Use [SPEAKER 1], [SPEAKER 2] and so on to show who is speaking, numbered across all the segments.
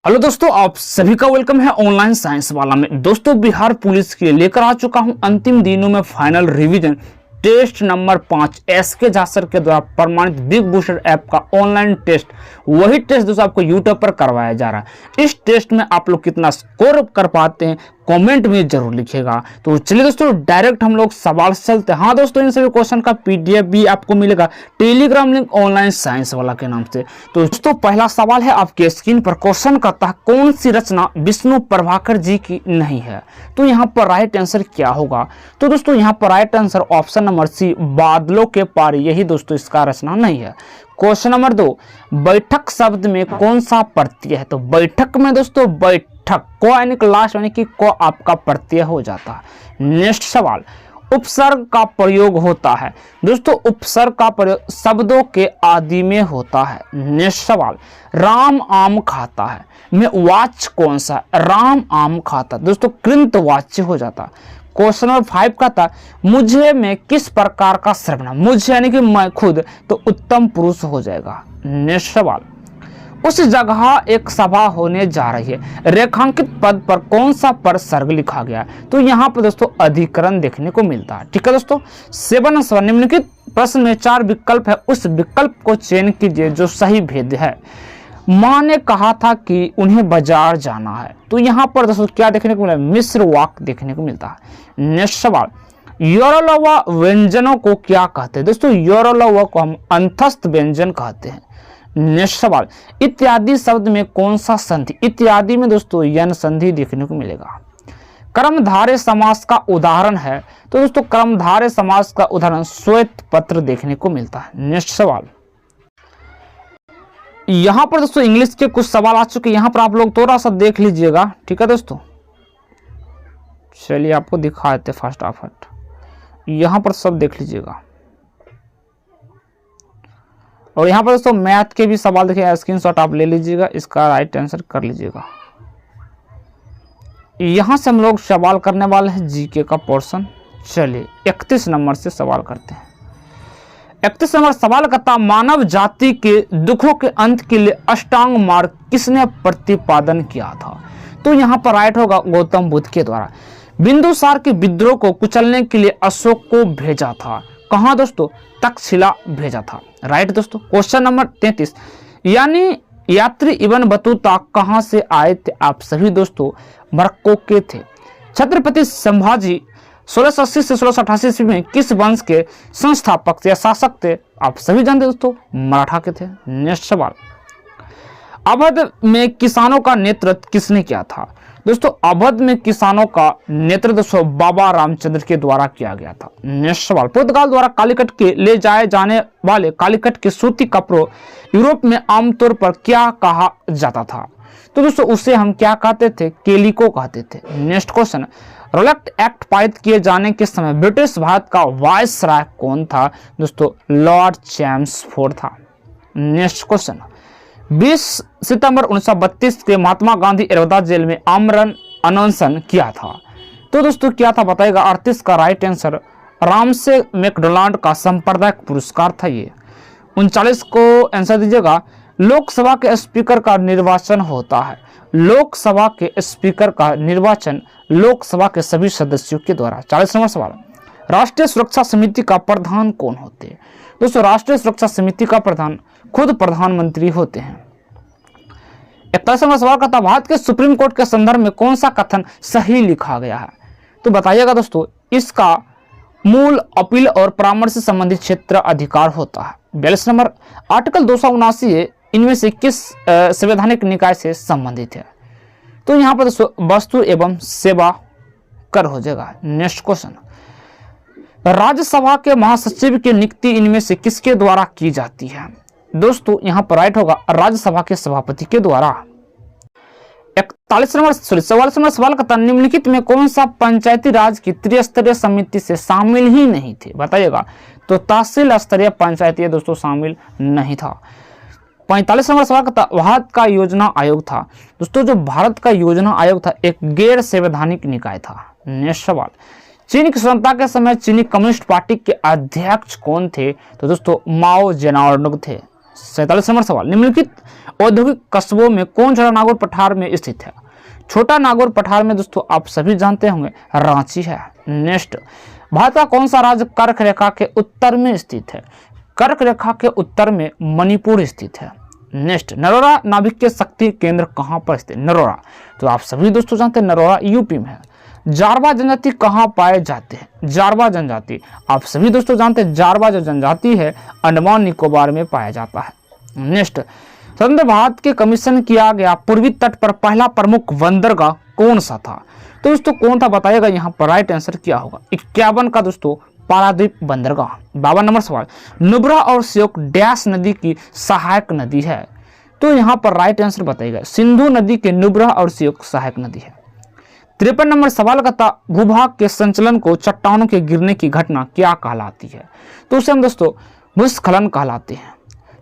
[SPEAKER 1] Hello दोस्तों, आप सभी का वेलकम है ऑनलाइन साइंस वाला में। दोस्तों, बिहार पुलिस के लिए लेकर आ चुका हूं अंतिम दिनों में final revision test number 5 SK Jha sir के द्वारा प्रमाणित बिग बूस्टर ऐप का ऑनलाइन टेस्ट। वही टेस्ट दोस्तों आपको यूट्यूब पर करवाया जा रहा है। इस टेस्ट में आप लोग कितना स्कोर कर पाते हैं कमेंट में जरूर लिखिएगा। तो चलिए दोस्तों, डायरेक्ट हम लोग सवाल से चलते हैं। हाँ दोस्तों, इन सभी क्वेश्चन का पीडीएफ भी आपको मिलेगा टेलीग्राम लिंक ऑनलाइन साइंस वाला के नाम से। तो दोस्तों, पहला सवाल है आपके स्क्रीन पर। क्वेश्चन करता है कौन सी रचना विष्णु प्रभाकर जी की नहीं है। तो यहाँ पर राइट आंसर क्या होगा? तो दोस्तों यहाँ पर right answer option number C, बादलों के पार। यही दोस्तों इसका रचना नहीं है। क्वेश्चन नंबर 2, बैठक शब्द में कौन सा प्रत्यय है? तो बैठक में दोस्तों बैठक को यानी कि लास्ट यानी कि को आपका प्रत्यय हो जाता है। नेक्स्ट सवाल, उपसर्ग का प्रयोग होता है। दोस्तों उपसर्ग का प्रयोग शब्दों के आदि में होता है। नेक्स्ट सवाल, राम आम खाता है में वाच्य कौन सा? राम आम खाता। दोस्तों कृंत वाच्य हो जाता। क्वेश्चन नंबर 5 का था मुझे में किस प्रकार का सर्वनाम? मुझे यानी कि मैं खुद, तो उत्तम पुरुष हो जाएगा। नेक्स्ट सवाल, उस जगह एक सभा होने जा रही है, रेखांकित पद पर कौन सा परसर्ग लिखा गया? तो यहाँ पर दोस्तों अधिकरण देखने को मिलता है। ठीक है दोस्तों, 7 सवाल। निम्नलिखित प्रश्न में 4 विकल्प है, उस विकल्प को चयन कीजिए जो सही भेद है। माँ ने कहा था कि उन्हें बाजार जाना है। तो यहाँ पर दोस्तों क्या देखने को मिला? मिश्र वाक्य देखने को मिलता है। नेक्स्ट सवाल, योरलवा व्यंजनों को क्या कहते हैं? दोस्तों योरलवा को हम अंतस्थ व्यंजन कहते हैं। नेक्स्ट सवाल, इत्यादि शब्द में कौन सा संधि? इत्यादि में दोस्तों यन संधि देखने को मिलेगा। कर्मधारय समास का उदाहरण है। तो दोस्तों कर्मधारय समास का उदाहरण श्वेत पत्र देखने को मिलता है। नेक्स्ट सवाल, यहां पर दोस्तों इंग्लिश के कुछ सवाल आ चुके हैं, यहां पर आप लोग थोड़ा सा देख लीजिएगा। ठीक है दोस्तों, चलिए आपको दिखा देते फटाफट। यहां पर सब देख लीजिएगा और यहाँ पर दोस्तों मैथ के भी सवाल देखिए, स्क्रीनशॉट आप ले लीजिएगा, इसका राइट आंसर कर लीजिएगा। यहाँ से हम लोग सवाल करने वाले हैं जीके का पोर्शन। चलिए 31 नंबर से सवाल करते हैं। 31 नंबर सवाल करता, मानव जाति के दुखों के अंत के लिए अष्टांग मार्ग किसने प्रतिपादन किया था? तो यहाँ पर राइट होगा गौतम बुद्ध के द्वारा। बिंदुसार के विद्रोह को कुचलने के लिए अशोक को भेजा था। कहाँ दोस्तों? तक्षशिला भेजा था। राइट दोस्तों। क्वेश्चन नंबर 33, यानी यात्री इब्न बतूता कहाँ से आए थे? आप सभी दोस्तों मोरक्को के थे। छत्रपति संभाजी 1680 से 1688 ईस्वी में किस वंश के संस्थापक या शासक थे? आप सभी जानते दोस्तों मराठा के थे। नेक्स्ट सवाल, अवध में किसानों का नेतृत्व किसने किया था? दोस्तों अवध में किसानों का नेतृत्व बाबा रामचंद्र के द्वारा किया गया था। नेक्स्ट सवाल, पुर्तगाल द्वारा कालीकट के ले जाए जाने वाले कालीकट के सूती कपड़ों यूरोप में आमतौर पर क्या कहा जाता था? तो दोस्तों उसे हम क्या कहते थे? केलिको कहते थे। नेक्स्ट क्वेश्चन, रोलेट एक्ट पारित किए जाने के समय ब्रिटिश भारत का वायसराय कौन था? दोस्तों लॉर्ड चैम्सफोर्ड था। नेक्स्ट क्वेश्चन, 20 सितंबर 1932 के महात्मा गांधी इलाहाबाद जेल में आमरण अनशन किया था। तो दोस्तों क्या था बताएगा? 38 का राइट आंसर रामसे मैकडोनाल्ड का सांप्रदायिक पुरस्कार था ये। 39 को आंसर दीजिएगा, लोकसभा के स्पीकर का निर्वाचन होता है। लोकसभा के स्पीकर का निर्वाचन लोकसभा के सभी सदस्यों के द्वारा। 40 नंबर सवाल, राष्ट्रीय सुरक्षा समिति का प्रधान कौन होते हैं? दोस्तों राष्ट्रीय सुरक्षा समिति का प्रधान खुद प्रधानमंत्री होते हैं। 41 नंबर सवाल का था, भारत के सुप्रीम कोर्ट के संदर्भ में कौन सा कथन सही लिखा गया है? तो बताइएगा दोस्तों, इसका मूल अपील और परामर्श से संबंधित क्षेत्र अधिकार होता है। 42 नंबर, आर्टिकल 279 इनमें से किस संवैधानिक निकाय से संबंधित है? तो यहाँ पर दोस्तों वस्तु एवं सेवा कर हो जाएगा। नेक्स्ट क्वेश्चन, राज्यसभा के महासचिव की नियुक्ति इनमें से किसके द्वारा की जाती है? दोस्तों यहाँ पर राइट होगा राज्यसभा के सभापति के द्वारा। 44 नंबर सवाल का, निम्नलिखित में कौन सा पंचायती राज की त्रिस्तरीय समिति से शामिल ही नहीं थे? बताइएगा। तो तहसील स्तरीय पंचायती दोस्तों शामिल नहीं था। 45 नंबर सवाल का, भारत का योजना आयोग था। दोस्तों जो भारत का योजना आयोग था एक गैर संवैधानिक निकाय था। नेक्स्ट सवाल, चीन की स्वतंत्रता के समय चीनी कम्युनिस्ट पार्टी के अध्यक्ष कौन थे? तो दोस्तों माओ जेनाओ थे। 47 नंबर सवाल, निम्नलिखित औद्योगिक कस्बों में कौन छोटा नागौर पठार में स्थित है? छोटा नागौर पठार में दोस्तों आप सभी जानते होंगे रांची है। नेक्स्ट, भारत का कौन सा राज्य कर्क रेखा के उत्तर में स्थित है? कर्क रेखा के उत्तर में मणिपुर स्थित है। नेक्स्ट, नरोरा नाभिकीय शक्ति केंद्र कहां पर स्थित है? नरोरा, तो आप सभी दोस्तों जानते हैं नरोरा यूपी में है। जारवा जनजाति कहां पाए जाते हैं? जारवा जनजाति आप सभी दोस्तों जानते हैं जारवा जो जनजाति है अंडमान निकोबार में पाया जाता है। नेक्स्ट, स्वतंत्र भारत के कमीशन किया गया पूर्वी तट पर पहला प्रमुख बंदरगाह कौन सा था? तो दोस्तों कौन था बताइएगा, यहाँ पर राइट आंसर क्या होगा? 51 का दोस्तों पारादीप बंदरगाह। 52 नंबर सवाल, नुब्रा और श्योक डैश नदी की सहायक नदी है? तो यहाँ पर राइट आंसर बताइएगा सिंधु नदी के नुब्रा और श्योक सहायक नदी है। 53 नंबर सवाल का था भूभाग के संचलन को चट्टानों के गिरने की घटना क्या कहलाती है? तो उसे हम दोस्तों भूस्खलन कहलाते हैं।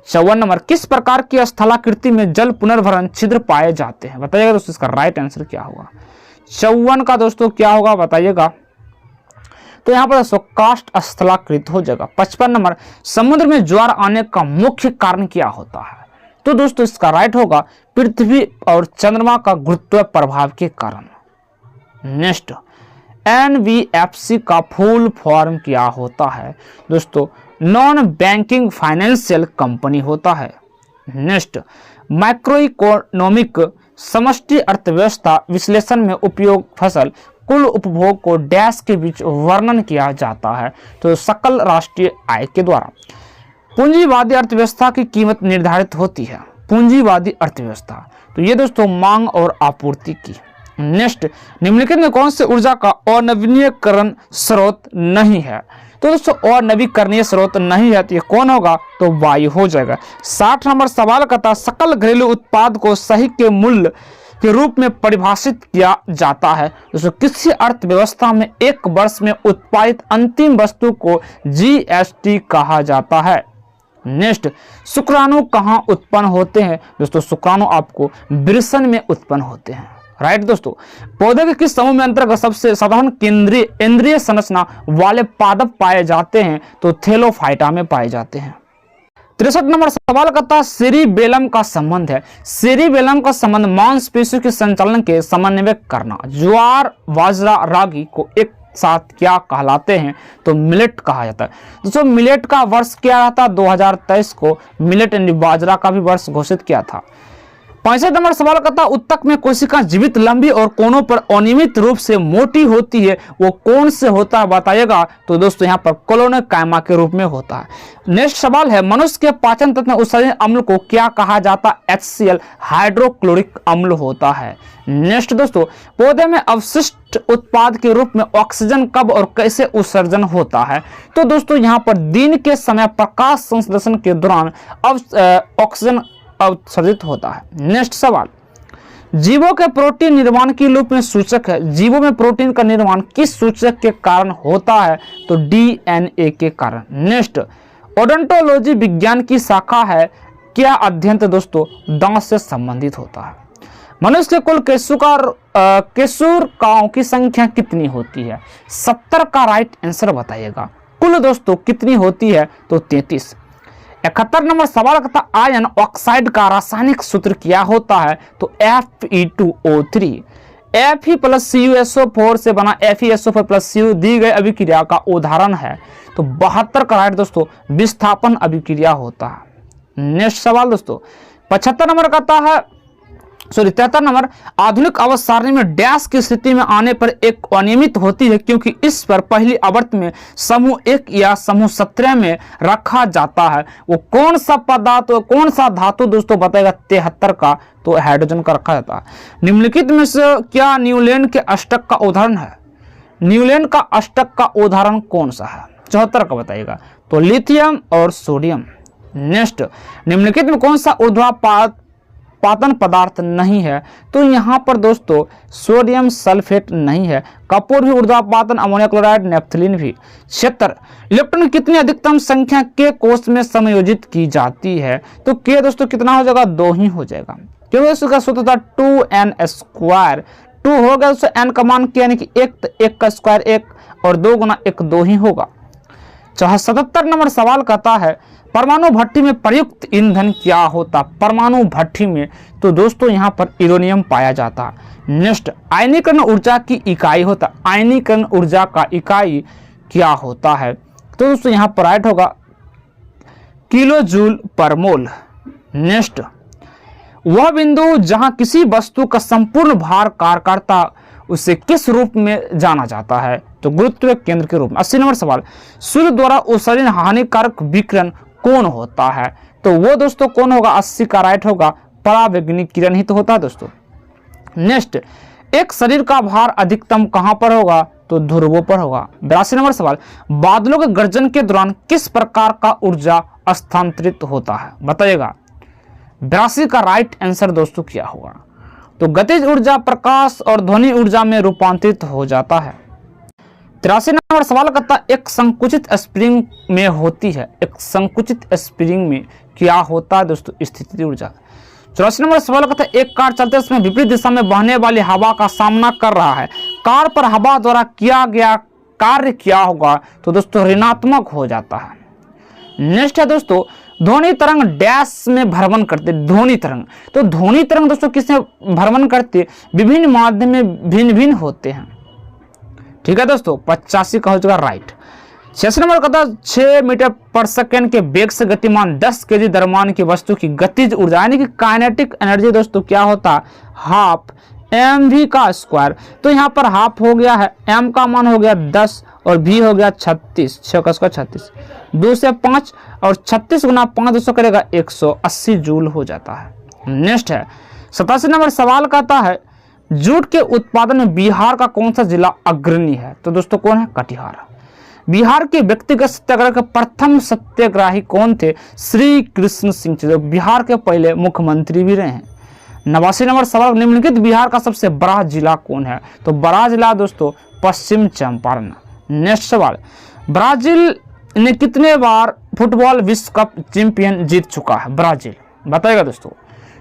[SPEAKER 1] 54 नंबर, किस प्रकार की स्थलाकृति में जल पुनर्भरण छिद्र पाए जाते हैं? बताइएगा दोस्तों इसका राइट आंसर क्या होगा? 54 का दोस्तों क्या होगा बताइएगा? तो यहाँ पर दोस्तों कास्ट स्थलाकृत हो जाएगा। 55 नंबर, समुद्र में ज्वार आने का मुख्य कारण क्या होता है? तो दोस्तों इसका राइट होगा पृथ्वी और चंद्रमा का गुरुत्व प्रभाव के कारण। नेक्स्ट, NBFC का फुल फॉर्म क्या होता है? दोस्तों नॉन बैंकिंग फाइनेंशियल कंपनी होता है। नेक्स्ट, मैक्रो इकोनॉमिक समष्टि अर्थव्यवस्था विश्लेषण में उपयोग फसल कुल उपभोग को डैश के बीच वर्णन किया जाता है? तो सकल राष्ट्रीय आय के द्वारा। पूंजीवादी अर्थव्यवस्था की कीमत निर्धारित होती है। पूंजीवादी अर्थव्यवस्था, तो ये दोस्तों मांग और आपूर्ति की। नेक्स्ट, निम्नलिखित में कौन से ऊर्जा का अनवीनीकरण स्रोत नहीं है? तो दोस्तों अनवीकरणीय स्रोत नहीं है, तो ये कौन होगा? तो वायु हो जाएगा। 60 नंबर सवाल का था सकल घरेलू उत्पाद को सही के मूल्य के रूप में परिभाषित किया जाता है? दोस्तों किसी अर्थव्यवस्था में एक वर्ष में उत्पादित अंतिम वस्तु को GST कहा जाता है। नेक्स्ट, शुक्राणु कहाँ उत्पन्न होते हैं? दोस्तों शुक्राणु आपको वृषण में उत्पन्न होते हैं। राइट दोस्तों, पौधे के किस समूह में अंतर्गत सबसे साधारण केंद्रीय इंद्रिय संरचना वाले पादप पाए जाते हैं? तो थैलोफाइटा में पाए जाते हैं। 63 नंबर सवाल का था सेरिबेलम का संबंध है। सेरिबेलम का संबंध मांसपेशियों के संचालन के समन्वय करना। ज्वार बाजरा रागी को एक साथ क्या कहलाते हैं? तो मिलेट कहा जाता है। दोस्तों मिलेट का वर्ष क्या रहा था? 2023 को मिलेट यानी बाजरा का भी वर्ष घोषित किया था। 65 नंबर सवाल का था उत्तक में कोशिका जीवित लंबी और कोनों पर अनियमित रूप से मोटी होती है, वो कौन से होता है बताइएगा? तो दोस्तों यहाँ पर कोलोनोकाइमा के रूप में होता है। नेक्स्ट सवाल है मनुष्य के पाचन तंत्र में उत्सर्जन अम्ल को क्या कहा जाता है? HCl हाइड्रोक्लोरिक अम्ल होता है। नेक्स्ट दोस्तों, पौधे में अवशिष्ट उत्पाद के रूप में ऑक्सीजन कब और कैसे उत्सर्जन होता है? तो दोस्तों यहाँ पर दिन के समय प्रकाश संश्लेषण के दौरान ऑक्सीजन उत्सर्जित होता है। नेक्स्ट सवाल, जीवों के प्रोटीन निर्माण की रूप में सूचक है। जीवों में प्रोटीन का निर्माण किस सूचक के कारण होता है? तो DNA के कारण। नेक्स्ट, ओडोंटोलॉजी विज्ञान की शाखा है, क्या अध्ययन दोस्तों दांत से संबंधित होता है। मनुष्य के कुल केशुरकाओं की संख्या कितनी होती है? 70 का राइट आंसर बताइएगा। कुल दोस्तों कितनी होती है? तो 33। 71 नंबर सवाल का था आयन ऑक्साइड का रासायनिक सूत्र क्या होता है? तो Fe2O3। Fe प्लस CuSO4 से बना FeSO4 प्लस Cu दी गई अभिक्रिया का उदाहरण है। तो 72 का राइट दोस्तों विस्थापन अभिक्रिया होता है। नेक्स्ट सवाल दोस्तों 75 नंबर का था है 73 नंबर, आधुनिक आवर्त सारणी में डैश की स्थिति में आने पर एक अनियमित होती है क्योंकि इस पर पहली आवर्त में समूह 1 या समूह 17 में रखा जाता है। वो कौन सा पदार्थ कौन सा धातु दोस्तों बताएगा? 73 का तो हाइड्रोजन का रखा जाता है। निम्नलिखित में से क्या न्यूलैंड के अष्टक का उदाहरण है? न्यूलैंड का अष्टक का उदाहरण कौन सा है? 74 का बताइएगा। तो लिथियम और सोडियम। नेक्स्ट, निम्नलिखित में कौन सा ऊर्ध्वापातन पदार्थ नहीं है? तो यहाँ पर दोस्तों सोडियम सल्फेट नहीं है। कपूर भी ऊर्ध्वापातन, अमोनिया क्लोराइड, नेफ्थलीन भी। 76, इलेक्ट्रॉन कितनी अधिकतम संख्या के कोष में समायोजित की जाती है? तो के दोस्तों कितना हो जाएगा? 2 ही हो जाएगा क्योंकि इसका सूत्र था 2n²। 2 हो गया उससे n का मान किया यानी कि 1 का स्क्वायर 1 और 2 गुना 1 2 ही होगा। 77 नंबर सवाल कहता है परमाणु भट्टी में प्रयुक्त ईंधन क्या होता। परमाणु भट्टी में तो दोस्तों यहाँ पर यूरेनियम पाया जाता। नेक्स्ट, आयनीकरण ऊर्जा की इकाई होता। आयनीकरण ऊर्जा का इकाई क्या होता है, तो दोस्तों यहाँ पर राइट होगा किलो जूल पर मोल। नेक्स्ट, वह बिंदु जहां किसी वस्तु का संपूर्ण भार कार्य करता उसे किस रूप में जाना जाता है, तो गुरुत्व केंद्र के रूप में। 80 नंबर सवाल, सूर्य द्वारा उत्सर्जन हानिकारक विकिरण कौन होता है, तो वो दोस्तों कौन होगा, 80 का राइट होगा परावैंगनिक किरण ही तो होता है दोस्तों। नेक्स्ट, एक शरीर का भार अधिकतम कहां पर होगा, तो ध्रुवों पर होगा। 82 नंबर सवाल, बादलों के गर्जन के दौरान किस प्रकार का ऊर्जा स्थानांतरित होता है, बताइएगा। 82 का राइट आंसर दोस्तों क्या होगा, तो गतिज ऊर्जा प्रकाश और ध्वनि ऊर्जा में रूपांतरित हो जाता है। 83 नंबर सवाल करता एक संकुचित स्प्रिंग में होती है, एक संकुचित स्प्रिंग में क्या होता है दोस्तों, स्थिति ऊर्जा। 84 नंबर सवाल करता है एक कार चलते समय विपरीत दिशा में बहने वाली हवा का सामना कर रहा है, कार पर हवा द्वारा किया गया कार्य क्या होगा, तो दोस्तों ऋणात्मक हो जाता है। नेक्स्ट है दोस्तों, ध्वनि तरंग डैश में भ्रमण करते। ध्वनि तरंग, तो ध्वनि तरंग दोस्तों किसमें भ्रमण करते, विभिन्न माध्यम में भिन्न भिन्न होते हैं। ठीक है दोस्तों, 85 का हो चुका राइट। 86 नंबर का था 6 मीटर पर सेकेंड के वेग से गतिमान 10 केजी द्रव्यमान की वस्तु की गतिज ऊर्जा यानी कि काइनेटिक एनर्जी दोस्तों क्या होता, हाफ mv का स्क्वायर। तो यहाँ पर हाफ हो गया है, m का मान हो गया 10 और v हो गया 36, 6 का स्क्वायर 36, 2 से 5 और 36 गुना 5 200 करेगा 180 जूल हो जाता है। नेक्स्ट है 87 नंबर सवाल कहता है जूट के उत्पादन में बिहार का कौन सा जिला अग्रणी है, तो दोस्तों कौन है, कटिहार। बिहार के व्यक्तिगत सत्याग्रह के प्रथम सत्याग्रही कौन थे, श्री कृष्ण सिंह, जो बिहार के पहले मुख्यमंत्री भी रहे हैं। 89 नंबर सवाल, निम्नलिखित बिहार का सबसे बड़ा जिला कौन है, तो बड़ा जिला दोस्तों पश्चिम चंपारण। नेक्स्ट सवाल, ब्राजील ने कितने बार फुटबॉल विश्व कप चैंपियन जीत चुका है, ब्राजील, बताइएगा दोस्तों।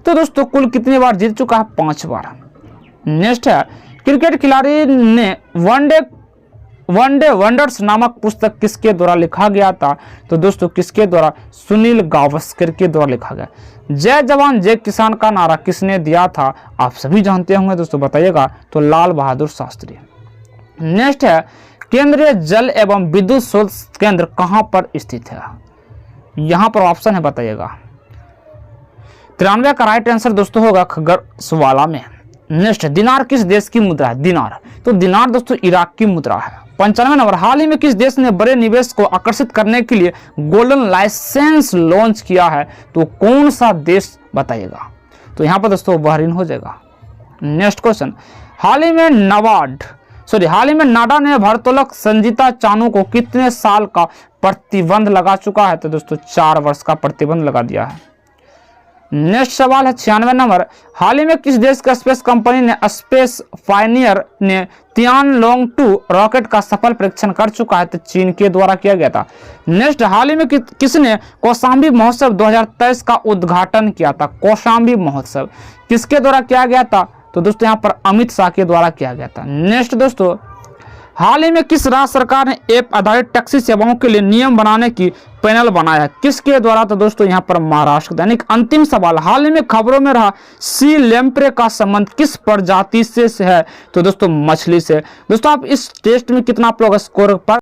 [SPEAKER 1] तो दोस्तों कुल कितनी बार जीत चुका है, 5 बार। नेक्स्ट है क्रिकेट खिलाड़ी ने वनडे वंडर्स नामक पुस्तक किसके द्वारा लिखा गया था, तो दोस्तों किसके द्वारा, सुनील गावस्कर के द्वारा लिखा गया। जय जवान जय किसान का नारा किसने दिया था, आप सभी जानते होंगे दोस्तों, बताइएगा, तो लाल बहादुर शास्त्री। नेक्स्ट है केंद्रीय जल एवं विद्युत शोध केंद्र कहां पर स्थित है, यहां पर ऑप्शन है, बताइएगा। 93 का राइट आंसर दोस्तों होगा खगड़सवाला में। नेक्स्ट, दिनार किस देश की मुद्रा है, दिनार, तो दिनार दोस्तों इराक की मुद्रा है। 95 नंबर, हाल ही में किस देश ने बड़े निवेश को आकर्षित करने के लिए गोल्डन लाइसेंस लॉन्च किया है, तो कौन सा देश, बताइएगा। तो यहाँ पर दोस्तों बहरीन हो जाएगा। नेक्स्ट क्वेश्चन, हाल ही में नाडा ने भारोत्तोलक संजीता चानू को कितने साल का प्रतिबंध लगा चुका है, तो दोस्तों 4 वर्ष का प्रतिबंध लगा दिया है। नेक्स्ट सवाल है 96 नंबर, हाल ही में किस देश का स्पेस कंपनी ने स्पेस पायनियर ने तियानलोंग 2 रॉकेट का सफल परीक्षण कर चुका है, तो चीन के द्वारा किया गया था। नेक्स्ट, हाल ही में किसने कौशाम्बी महोत्सव 2023 का उद्घाटन किया था, कौशाम्बी महोत्सव किसके द्वारा किया गया था, तो दोस्तों यहाँ पर अमित शाह के द्वारा किया गया था। नेक्स्ट दोस्तों, हाल ही में किस राज्य सरकार ने ऐप आधारित टैक्सी सेवाओं के लिए नियम बनाने की पैनल बनाया है, किसके द्वारा, तो दोस्तों यहाँ पर महाराष्ट्र। दैनिक अंतिम सवाल, हाल ही में खबरों में रहा सी लेम्प्रे का संबंध किस प्रजाति से है, तो दोस्तों मछली से। दोस्तों आप इस टेस्ट में कितना आप लोग स्कोर पर